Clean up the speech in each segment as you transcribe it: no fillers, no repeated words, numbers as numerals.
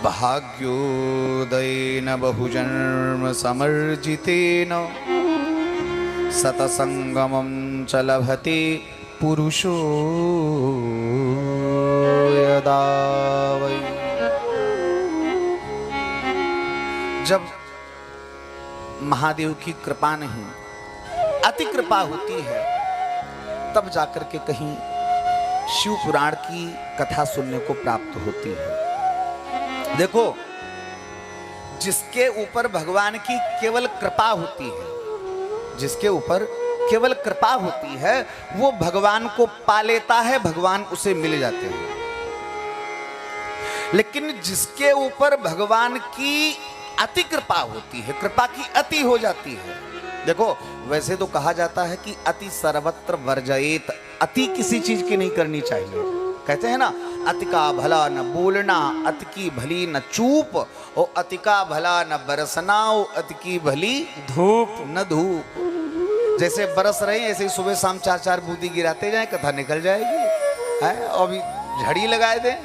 भाग्योदयेन बहुजन्म समर्जितेन सतसंगमं च लभते पुरुषो यदा वै। जब महादेव की कृपा नहीं अति कृपा होती है तब जाकर के कहीं शिव पुराण की कथा सुनने को प्राप्त होती है। देखो, जिसके ऊपर भगवान की केवल कृपा होती है, जिसके ऊपर केवल कृपा होती है वो भगवान को पा लेता है, भगवान उसे मिल जाते हैं। लेकिन जिसके ऊपर भगवान की अति कृपा होती है, कृपा की अति हो जाती है। देखो, वैसे तो कहा जाता है कि अति सर्वत्र वर्जयेत, अति किसी चीज की नहीं करनी चाहिए। कहते हैं ना, अति का भला न बोलना, अति की भली न चूप, और अति का भला न बरसना, अति की भली धूप न धूप। जैसे बरस रहे हैं ऐसे ही सुबह शाम 4-4 बूंदी गिराते जाएं, कथा निकल जाएगी है। और अभी झड़ी लगाए दें,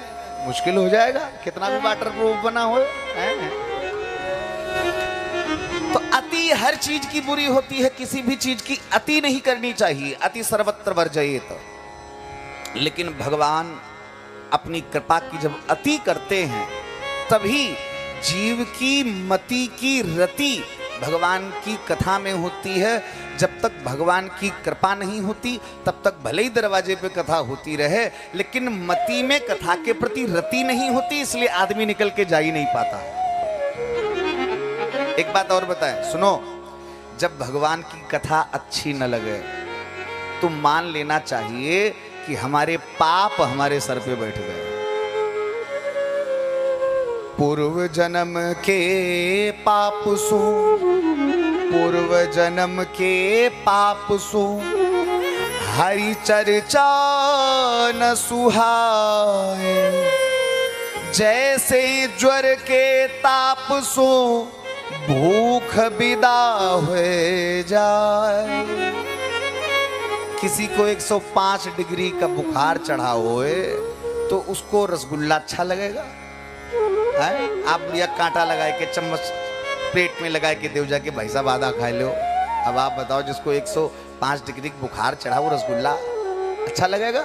मुश्किल हो जाएगा, कितना भी वाटर प्रूफ बना हो है। तो अति हर चीज की बुरी होती है, किसी भी चीज की अति नहीं करनी चाहिए, अति सर्वत्र वर्जयेत। लेकिन भगवान अपनी कृपा की जब अति करते हैं तभी जीव की मति की रति भगवान की कथा में होती है। जब तक भगवान की कृपा नहीं होती तब तक भले ही दरवाजे पे कथा होती रहे, लेकिन मति में कथा के प्रति रति नहीं होती, इसलिए आदमी निकल के जा ही नहीं पाता। एक बात और बताएं, सुनो, जब भगवान की कथा अच्छी न लगे तो मान लेना चाहिए कि हमारे पाप हमारे सर पे बैठ गए। पूर्व जन्म के पाप सो, पूर्व जन्म के पाप सो, हरि चर्चा न सुहाए। जैसे ज्वर के ताप सो, भूख विदा हो जाए। किसी को 105 डिग्री का बुखार चढ़ा होए तो उसको रसगुल्ला अच्छा लगेगा है? आप लिया कांटा लगाए के चम्मच पेट में लगाए के देव जाके भाई साहब आधा खा लो। अब आप बताओ, जिसको 105 डिग्री बुखार चढ़ा वो रसगुल्ला अच्छा लगेगा?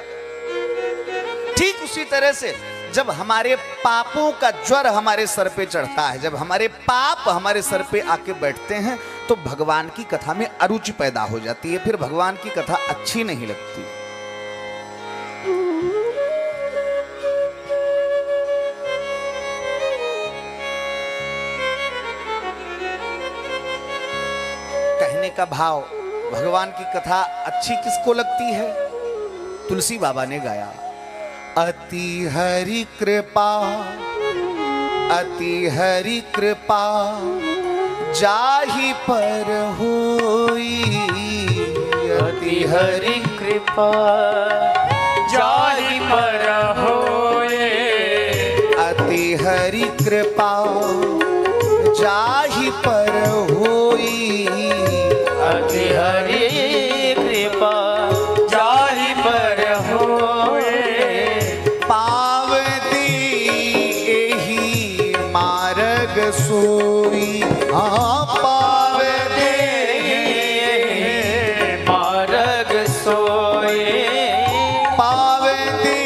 ठीक उसी तरह से जब हमारे पापों का ज्वर हमारे सर पे चढ़ता है, जब हमारे पाप हमारे सर पे आके बैठते हैं तो भगवान की कथा में अरुचि पैदा हो जाती है, फिर भगवान की कथा अच्छी नहीं लगती। कहने का भाव, भगवान की कथा अच्छी किसको लगती है? तुलसी बाबा ने गाया, अति हरि कृपा, अति हरि कृपा, जाहि पर होई। अति हरि कृपा, जाहि पर होए। अति हरि कृपा, जाहि पर होई। अति हरि कृपा, जाहि पर होए। पावती एही मार्ग सोई। हाँ, पावती मार्ग सोए। पावती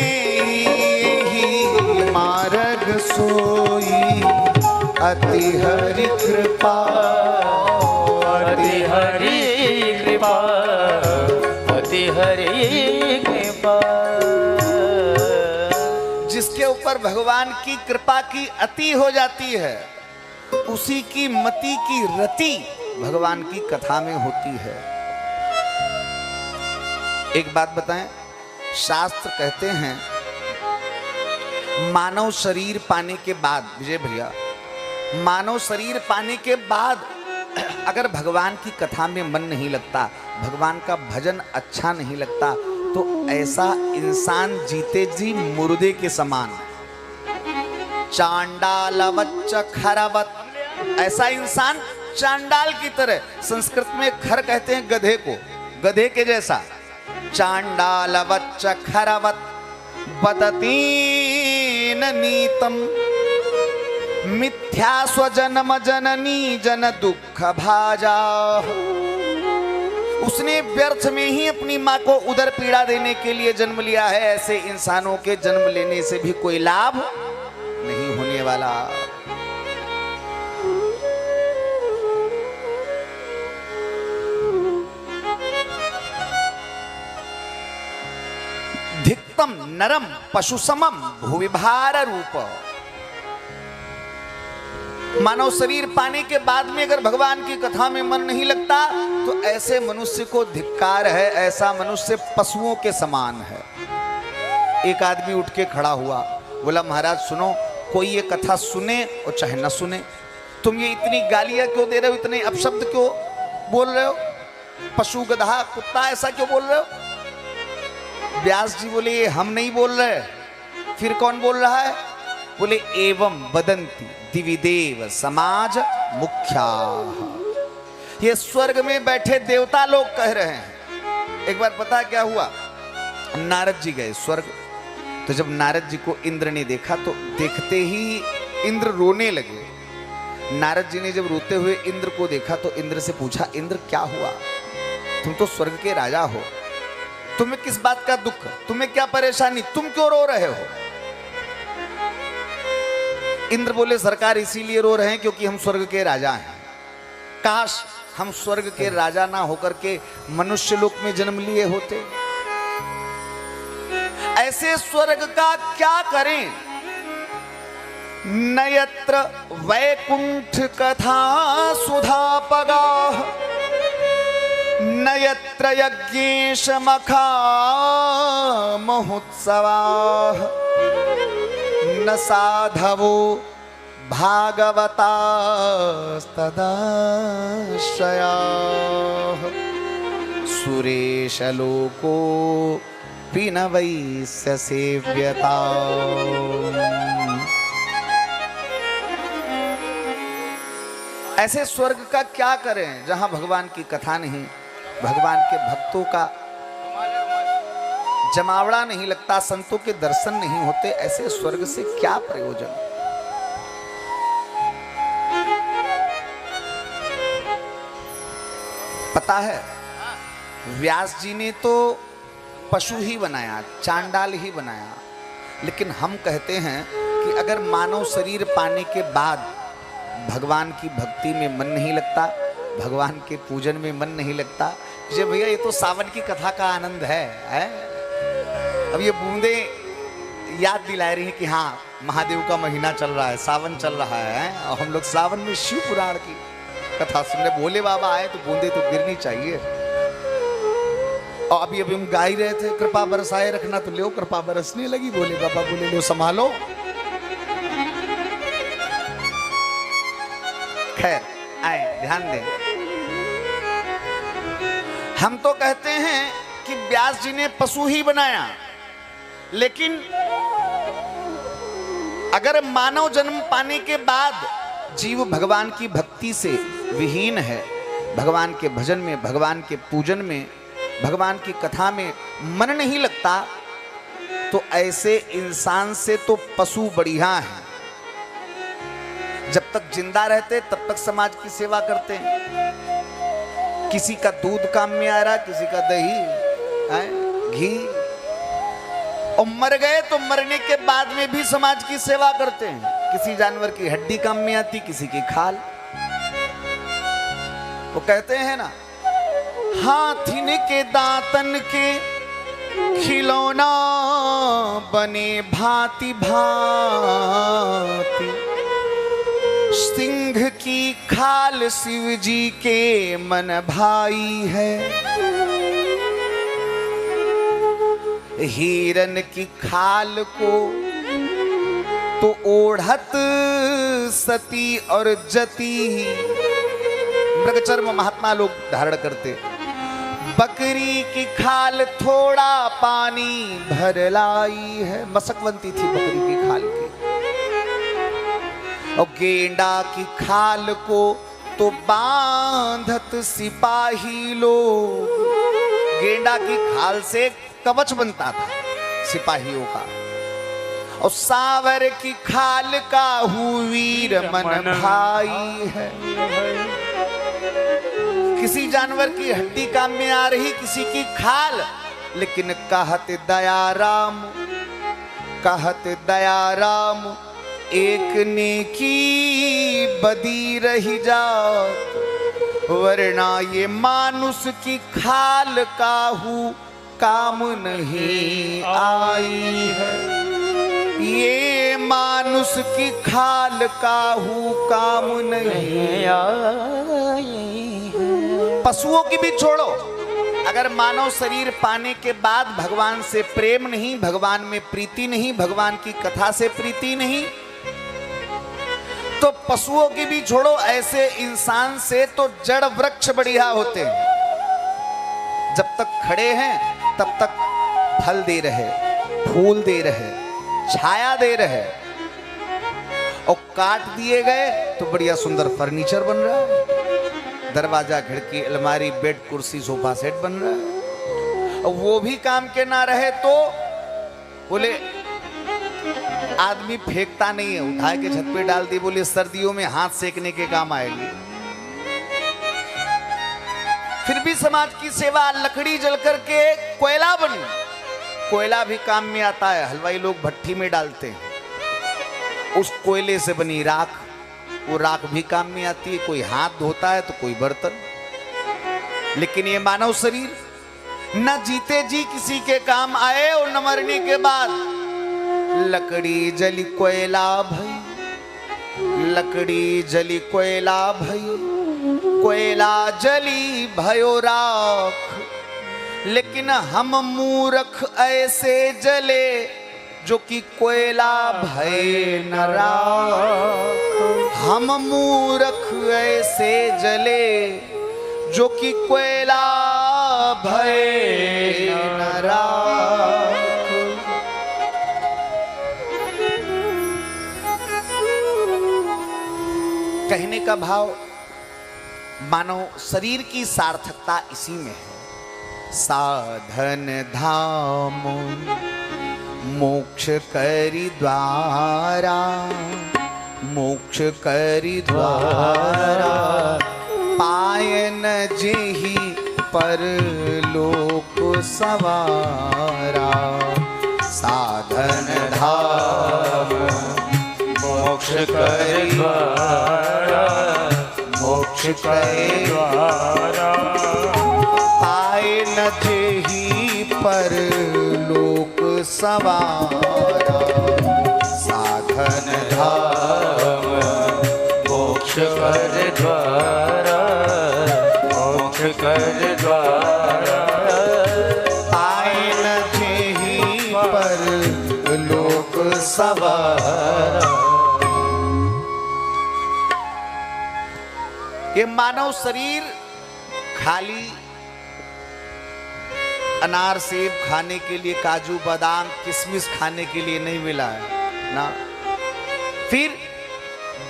एही मार्ग सोई। अति हरि कृपा, अति हरि कृपा, अति हरि कृपा। जिसके ऊपर भगवान की कृपा की अति हो जाती है उसी की मति की रति भगवान की कथा में होती है। एक बात बताएं, शास्त्र कहते हैं मानव शरीर पाने के बाद, विजय भैया, मानव शरीर पाने के बाद अगर भगवान की कथा में मन नहीं लगता, भगवान का भजन अच्छा नहीं लगता, तो ऐसा इंसान जीते जी मुर्दे के समान, चांडालवच्च खरवत, ऐसा इंसान चांडाल की तरह, संस्कृत में खर कहते हैं गधे को, गधे के जैसा, चांडालवच्च खरवत बदतीन नीतम। मिथ्या स्वजन्म जननी जन दुख भाजा। उसने व्यर्थ में ही अपनी माँ को उदर पीड़ा देने के लिए जन्म लिया है। ऐसे इंसानों के जन्म लेने से भी कोई लाभ नहीं होने वाला। धिक्तम नरम पशु समम भूविभार रूप। मानव शरीर पाने के बाद में अगर भगवान की कथा में मन नहीं लगता तो ऐसे मनुष्य को धिक्कार है। ऐसा मनुष्य पशुओं के समान है। एक आदमी उठ के खड़ा हुआ, बोला महाराज सुनो, कोई ये कथा सुने और चाहे न सुने, तुम ये इतनी गालियां क्यों दे रहे हो, इतने अपशब्द क्यों बोल रहे हो, पशु गधा कुत्ता ऐसा क्यों बोल रहे हो? व्यास जी बोले ये हम नहीं बोल रहे, फिर कौन बोल रहा है? बोले एवं वदंती दिविदेव समाज मुख्या। ये स्वर्ग में बैठे देवता लोग कह रहे हैं। एक बार पता क्या हुआ, नारद जी गए स्वर्ग। तो जब नारद जी को इंद्र ने देखा तो देखते ही इंद्र रोने लगे। नारद जी ने जब रोते हुए इंद्र को देखा तो इंद्र से पूछा, इंद्र क्या हुआ, तुम तो स्वर्ग के राजा हो, तुम्हें किस बात का दुख, तुम्हें क्या परेशानी, तुम क्यों रो रहे हो? इंद्र बोले सरकार इसीलिए रो रहे हैं क्योंकि हम स्वर्ग के राजा हैं। काश हम स्वर्ग के राजा ना होकर के मनुष्य लोक में जन्म लिए होते। ऐसे स्वर्ग का क्या करें? नयत्र वैकुंठ कथा सुधा पगा, नयत्र यज्ञेश मखा महोत्सवा, न साधवो भागवता तदाश्रया, सुरेश लोको पिनवैस्य सेव्यता। ऐसे स्वर्ग का क्या करें जहां भगवान की कथा नहीं, भगवान के भक्तों का जमावड़ा नहीं लगता, संतों के दर्शन नहीं होते। ऐसे स्वर्ग से क्या प्रयोजन? पता है व्यास जी ने तो पशु ही बनाया, चांडाल ही बनाया, लेकिन हम कहते हैं कि अगर मानव शरीर पाने के बाद भगवान की भक्ति में मन नहीं लगता, भगवान के पूजन में मन नहीं लगता, ये भैया ये तो सावन की कथा का आनंद है? अब ये बूंदे याद दिला रही हैं कि हाँ महादेव का महीना चल रहा है, सावन चल रहा है, और हम लोग सावन में शिव पुराण की कथा सुन रहे। भोले बाबा आए तो बूंदे तो गिरनी चाहिए। और अभी हम गा ही रहे थे, कृपा बरसाए रखना, तो लो कृपा बरसने लगी। भोले बाबा बोले लो संभालो। खैर आए ध्यान दें, हम तो कहते हैं कि व्यास जी ने पशु ही बनाया, लेकिन अगर मानव जन्म पाने के बाद जीव भगवान की भक्ति से विहीन है, भगवान के भजन में, भगवान के पूजन में, भगवान की कथा में मन नहीं लगता, तो ऐसे इंसान से तो पशु बढ़िया है। जब तक जिंदा रहते तब तक समाज की सेवा करते हैं। किसी का दूध काम में आ रहा, किसी का दही, घी, और मर गए तो मरने के बाद में भी समाज की सेवा करते हैं। किसी जानवर की हड्डी काम में आती, किसी की खाल। वो कहते हैं ना, हाथिन के दांतन के खिलौना बने भांति भांति, सिंह की खाल शिव जी के मन भाई है, हिरन की खाल को तो ओढ़त सती और जती मृगचर्म महात्मा लोग धारण करते। बकरी की खाल थोड़ा पानी भर लाई है, मसकवंती थी बकरी की खाल की। और गेंडा की खाल को तो बांधत सिपाही लोग, गेंडा की खाल से कवच बनता था सिपाहियों का। और सावर की खाल का हूँ वीर मन भाई है। किसी जानवर की हड्डी काम में आ रही, किसी की खाल, लेकिन कहत दयाराम, कहत दयाराम एक नेकी बदी रही जात, वरना ये मानुष की खाल काहू काम नहीं आई है। ये मानुष की खाल काहू काम नहीं आई है। पशुओं की भी छोड़ो, अगर मानव शरीर पाने के बाद भगवान से प्रेम नहीं, भगवान में प्रीति नहीं, भगवान की कथा से प्रीति नहीं, तो पशुओं की भी छोड़ो, ऐसे इंसान से तो जड़ वृक्ष बढ़िया होते हैं। जब तक खड़े हैं तब तक फल दे रहे, फूल दे रहे, छाया दे रहे, और काट दिए गए तो बढ़िया सुंदर फर्नीचर बन रहा है, दरवाजा, खिड़की, अलमारी, बेड, कुर्सी, सोफा सेट बन रहा है। और वो भी काम के ना रहे तो बोले आदमी फेंकता नहीं है, उठा के छत पे डाल दी, बोले सर्दियों में हाथ सेकने के काम आएगी। फिर भी समाज की सेवा, लकड़ी जल करके कोयला बनी, कोयला भी काम में आता है, हलवाई लोग भट्टी में डालते हैं, उस कोयले से बनी राख, वो राख भी काम में आती है, कोई हाथ धोता है तो कोई बर्तन। लेकिन ये मानव शरीर न जीते जी किसी के काम आए और न मरने के बाद लकड़ी जली कोयला भई, लकड़ी जली कोयला भई, कोयला जली भयो राख। लेकिन हम मूर्ख ऐसे जले जो कि कोयला भय न राख। हम मूर्ख ऐसे जले जो कि कोयला भय न राख। कहने का भाव, मानो शरीर की सार्थकता इसी में है। साधन धाम मोक्ष करि द्वारा, मोक्ष करि द्वारा, पायन जेहि परलोक सवारा। साधन धाम मोक्ष करि द्वारा, मोक्ष करि द्वारा, पायन जेहि परलोक सवारा। साधन धाम मोक्ष करि द्वारा, मोक्ष करि द्वारा, पायन जेहि परलोक सवारा। ये मानव शरीर खाली अनार सेब खाने के लिए, काजू बादाम किशमिश खाने के लिए नहीं मिला है ना। फिर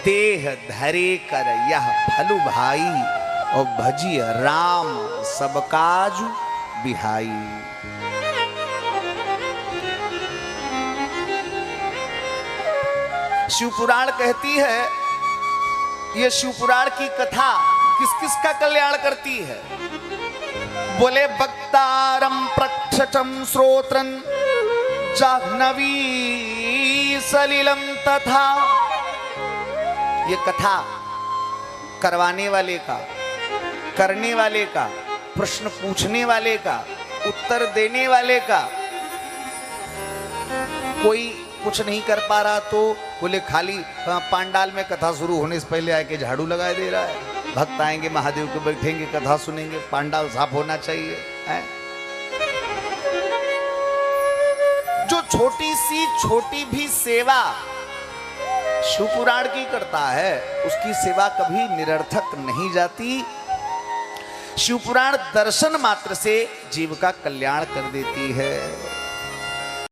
देह धरे कर यह फलु भाई, और भजिय राम सब काज बिहाई। शिवपुराण कहती है, ये शिवपुराण की कथा किस किस का कल्याण करती है। बोले वक्तारम प्रक्षचम श्रोत्रं जाह्नवी सलिलम तथा। ये कथा करवाने वाले का, करने वाले का, प्रश्न पूछने वाले का, उत्तर देने वाले का। कोई कुछ नहीं कर पा रहा तो बोले खाली पांडाल में कथा शुरू होने से पहले आके झाड़ू लगा दे रहा है। भक्त आएंगे, महादेव के बैठेंगे, कथा सुनेंगे, पांडाल साफ होना चाहिए है? जो छोटी सी छोटी भी सेवा शिवपुराण की करता है, उसकी सेवा कभी निरर्थक नहीं जाती। शिवपुराण दर्शन मात्र से जीव का कल्याण कर देती है।